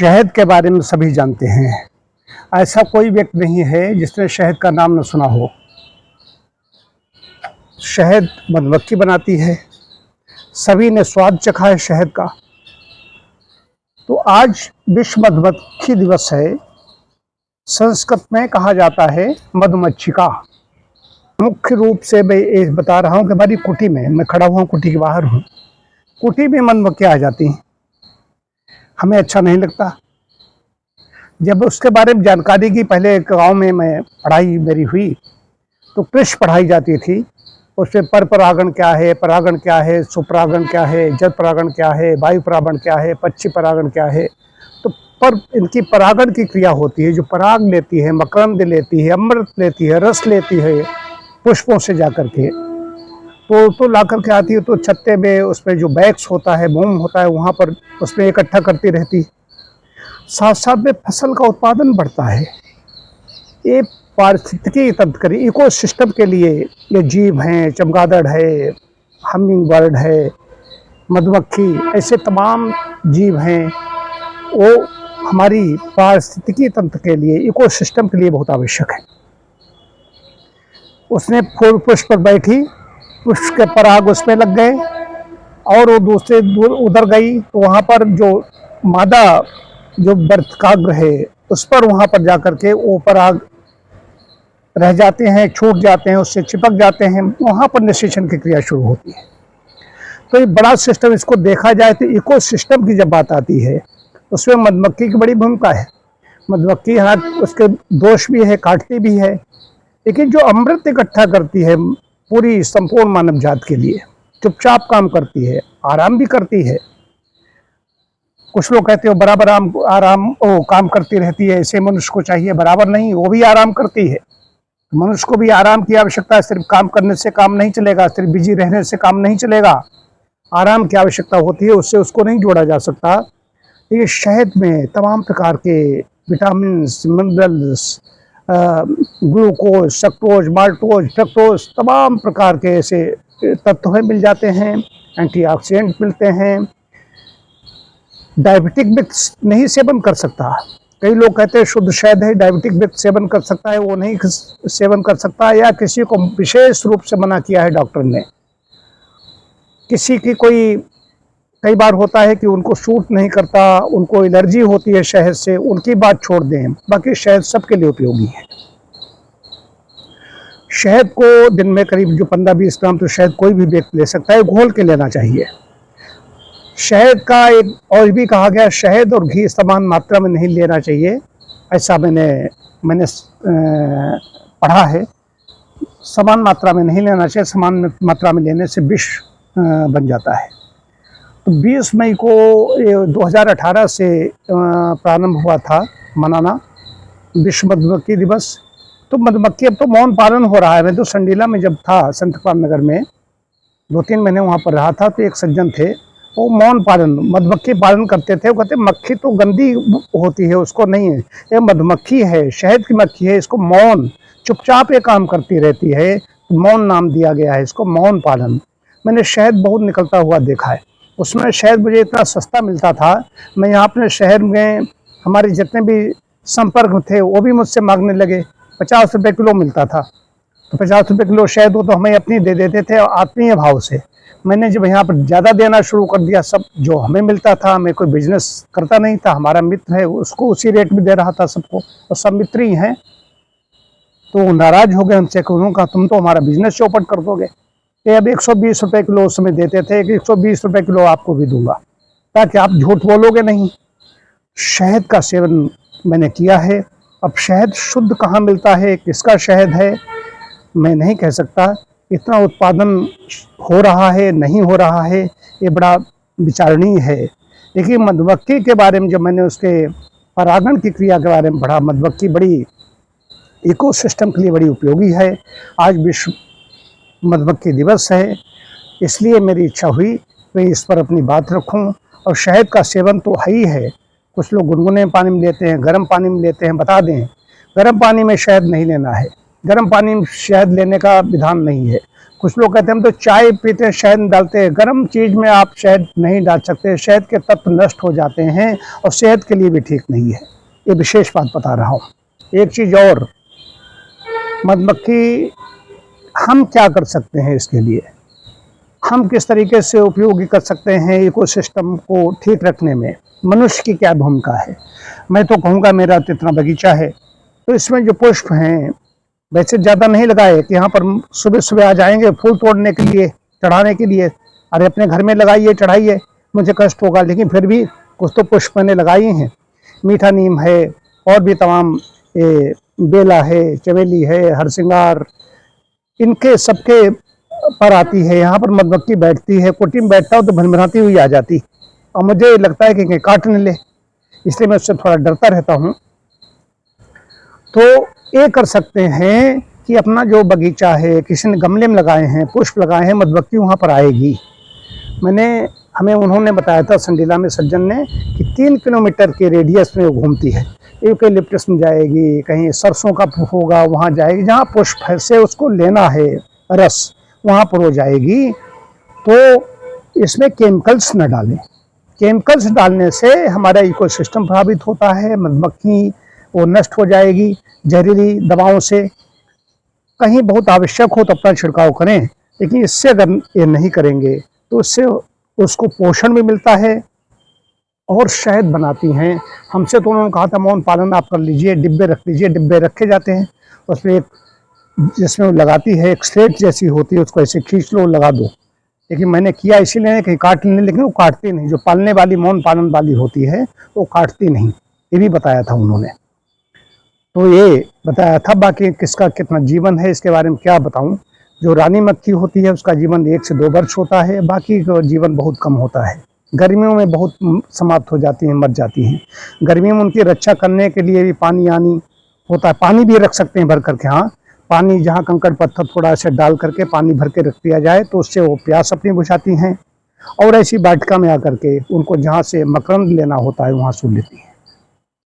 शहद के बारे में सभी जानते हैं। ऐसा कोई व्यक्ति नहीं है जिसने शहद का नाम न सुना हो। शहद मधुमक्खी बनाती है, सभी ने स्वाद चखा है शहद का। तो आज विश्व मधुमक्खी दिवस है। संस्कृत में कहा जाता है मधुमक्षिका। मुख्य रूप से मैं ये बता रहा हूँ कि हमारी कुटी में, मैं खड़ा हुआ कुटी के बाहर हूँ, कुटी में मधुमक्खियाँ आ जाती हैं। हमें अच्छा नहीं लगता। जब उसके बारे में जानकारी की, पहले गांव में मैं पढ़ाई मेरी हुई तो कृषि पढ़ाई जाती थी। उसमें पर परागण क्या है, परागण क्या है, सुपरागण क्या है, जल परागण क्या है, वायु परागण क्या है, पक्षी परागण क्या है। तो पर इनकी परागण की क्रिया होती है, जो पराग लेती है, मकरंद लेती है, अमृत लेती है, रस लेती है पुष्पों से जाकर के, तो ला करके आती है। तो छत्ते में उसमें जो बैक्स होता है, मोम होता है, वहाँ पर उसमें इकट्ठा करती रहती है। साथ साथ में फसल का उत्पादन बढ़ता है। ये पारिस्थितिकी तंत्र, इको सिस्टम के लिए ये जीव हैं, चमगादड़ है, हमिंग बर्ड है, मधुमक्खी, ऐसे तमाम जीव हैं। वो हमारी पारिस्थितिकी तंत्र के लिए, इको सिस्टम के लिए बहुत आवश्यक है। उसने फूल पुष्प पर बैठी, पुष्प के पराग उसमें लग गए और वो दूसरे दूर उधर गई, तो वहाँ पर जो मादा जो बर्तकाग्र है उस पर वहाँ पर जाकर के वो पराग रह जाते हैं, छूट जाते हैं, उससे चिपक जाते हैं, वहाँ पर निषेचन की क्रिया शुरू होती है। तो ये बड़ा सिस्टम, इसको देखा जाए तो इको सिस्टम की जब बात आती है उसमें मधुमक्खी की बड़ी भूमिका है। मधुमक्खी हाँ, उसके दोष भी है, काटती भी है, लेकिन जो अमृत इकट्ठा करती है पूरी संपूर्ण मानव जात के लिए, चुपचाप काम करती है, आराम भी करती है। कुछ लोग कहते हो बराबर आराम काम करती रहती है, ऐसे मनुष्य को चाहिए। बराबर नहीं, वो भी आराम करती है। मनुष्य को भी आराम की आवश्यकता है। सिर्फ काम करने से काम नहीं चलेगा, सिर्फ बिजी रहने से काम नहीं चलेगा। आराम की आवश्यकता होती है, उससे उसको नहीं जोड़ा जा सकता। ये शहद में तमाम प्रकार के vitamin, minerals, glucose, sucrose, maltose, fructose, तमाम प्रकार के ऐसे तत्व मिल जाते हैं। एंटीऑक्सीडेंट मिलते हैं। डायबिटिक व्यक्ति नहीं सेवन कर सकता। कई लोग कहते हैं शुद्ध शहद है, डायबिटिक व्यक्ति सेवन कर सकता है, वो नहीं सेवन कर सकता, या किसी को विशेष रूप से मना किया है डॉक्टर ने। किसी की कई बार होता है कि उनको सूट नहीं करता, उनको एलर्जी होती है शहद से, उनकी बात छोड़ दें। बाकी शहद सबके लिए उपयोगी है। शहद को दिन में करीब जो 15-20 ग्राम तो शहद कोई भी व्यक्ति ले सकता है, घोल के लेना चाहिए। शहद का एक और भी कहा गया, शहद और घी समान मात्रा में नहीं लेना चाहिए, ऐसा मैंने पढ़ा है। समान मात्रा में नहीं लेना चाहिए, समान मात्रा में लेने से विष बन जाता है। तो 20 मई को 2018 से प्रारंभ हुआ था मनाना विश्व मधुमक्खी दिवस। तो मधुमक्खी अब तो मौन पालन हो रहा है। मैं तो संडीला में जब था, संत कपाल नगर में 2-3 महीने वहाँ पर रहा था, तो एक सज्जन थे, वो मौन पालन, मधुमक्खी पालन करते थे। वो कहते मक्खी तो गंदी होती है, उसको नहीं है, ये मधुमक्खी है, शहद की मक्खी है, इसको मौन, चुपचाप ये काम करती रहती है, मौन नाम दिया गया है इसको, मौन पालन। मैंने शहद बहुत निकलता हुआ देखा है। उसमें शहद मुझे इतना सस्ता मिलता था। मैं यहाँ अपने शहर में, हमारे जितने भी संपर्क थे वो भी मुझसे मांगने लगे। 50 रुपये किलो मिलता था। तो 50 रुपये किलो शहद हो तो हमें अपनी दे देते थे आत्मीय भाव से। मैंने जब यहाँ पर ज़्यादा देना शुरू कर दिया, सब जो हमें मिलता था, मैं कोई बिजनेस करता नहीं था, हमारा मित्र है उसको उसी रेट में दे रहा था सबको, और सब मित्र ही हैं। तो नाराज हो गए हमसे, उन्होंने तुम तो हमारा बिजनेस चौपट कर दोगे। ये अब 120 रुपये किलो उस समय देते थे, कि 120 रुपये किलो आपको भी दूंगा, ताकि आप झूठ बोलोगे नहीं। शहद का सेवन मैंने किया है। अब शहद शुद्ध कहाँ मिलता है, किसका शहद है, मैं नहीं कह सकता। इतना उत्पादन हो रहा है, नहीं हो रहा है, ये बड़ा विचारणीय है। लेकिन मधुमक्खी के बारे में जब मैंने उसके परागण की क्रिया के बारे में पढ़ा, मधुमक्खी बड़ी इकोसिस्टम के लिए बड़ी उपयोगी है। आज विश्व मधुमक्खी दिवस है, इसलिए मेरी इच्छा हुई मैं इस पर अपनी बात रखूं। और शहद का सेवन तो है ही है। कुछ लोग गुनगुने पानी में लेते हैं, गर्म पानी में लेते हैं। बता दें, गर्म पानी में शहद नहीं लेना है, गर्म पानी में शहद लेने का विधान नहीं है। कुछ लोग कहते हैं हम तो चाय पीते हैं शहद डालते हैं, गर्म चीज़ में आप शहद नहीं डाल सकते, शहद के तत्व नष्ट हो जाते हैं और सेहत के लिए भी ठीक नहीं है। ये विशेष बात बता रहा हूँ। एक चीज़ और, मधुमक्खी हम क्या कर सकते हैं इसके लिए, हम किस तरीके से उपयोगी कर सकते हैं इकोसिस्टम को ठीक रखने में, मनुष्य की क्या भूमिका है। मैं तो कहूँगा, मेरा तो इतना बगीचा है तो इसमें जो पुष्प हैं वैसे ज़्यादा नहीं लगाए कि यहाँ पर सुबह सुबह आ जाएंगे फूल तोड़ने के लिए, चढ़ाने के लिए। अरे अपने घर में लगाइए, चढ़ाइए, मुझे कष्ट होगा, लेकिन फिर भी कुछ तो पुष्प मैंने लगाए हैं। मीठा नीम है और भी तमाम बेला है, चमेली है, हरसिंगार, इनके सबके पर आती है। यहाँ पर मधुमक्खी बैठती है, कुटी में बैठता हूँ तो भनभनाती हुई आ जाती और मुझे लगता है कि काट न ले, इसलिए मैं उससे थोड़ा डरता रहता हूँ। तो ये कर सकते हैं कि अपना जो बगीचा है, किसी ने गमले में लगाए हैं, पुष्प लगाए हैं, मधुमक्खी वहाँ पर आएगी। हमें उन्होंने बताया था संडीला में सज्जन ने कि 3 किलोमीटर के रेडियस में वो घूमती है। यूकेलिप्टस में जाएगी, कहीं सरसों का होगा वहाँ जाएगी, जहाँ पुष्प है से उसको लेना है रस, वहाँ पर वो जाएगी। तो इसमें केमिकल्स न डालें, केमिकल्स डालने से हमारा इकोसिस्टम प्रभावित होता है, मधुमक्खी वो नष्ट हो जाएगी जहरीली दवाओं से। कहीं बहुत आवश्यक हो तो अपना छिड़काव करें, लेकिन इससे अगर ये नहीं करेंगे तो उससे उसको पोषण भी मिलता है और शहद बनाती हैं। हमसे तो उन्होंने कहा था मौन पालन आप कर लीजिए, डिब्बे रख लीजिए, डिब्बे रखे जाते हैं, उसमें एक जिसमें वो लगाती है एक स्लेट जैसी होती है, उसको ऐसे खींच लो, लगा दो। लेकिन मैंने किया इसीलिए कहीं काट लेने, लेकिन वो काटती नहीं, जो पालने वाली मौन पालन वाली होती है वो काटती नहीं, ये भी बताया था उन्होंने। तो ये बताया था, बाकी किसका कितना जीवन है इसके बारे में क्या बताऊं। जो रानी मक्खी होती है उसका जीवन 1 से 2 वर्ष होता है, बाकी का जीवन बहुत कम होता है। गर्मियों में बहुत समाप्त हो जाती हैं, मर जाती हैं। गर्मियों में उनकी रक्षा करने के लिए भी पानी आनी होता है, पानी भी रख सकते हैं भर करके। हाँ, पानी जहाँ कंकड़ पत्थर थोड़ा सा डाल करके पानी भर के रख दिया जाए तो उससे वो प्यास अपनी बुझाती हैं, और ऐसी वाटिका में आकर के उनको जहाँ से मकरंद लेना होता है वहाँ से लेती हैं।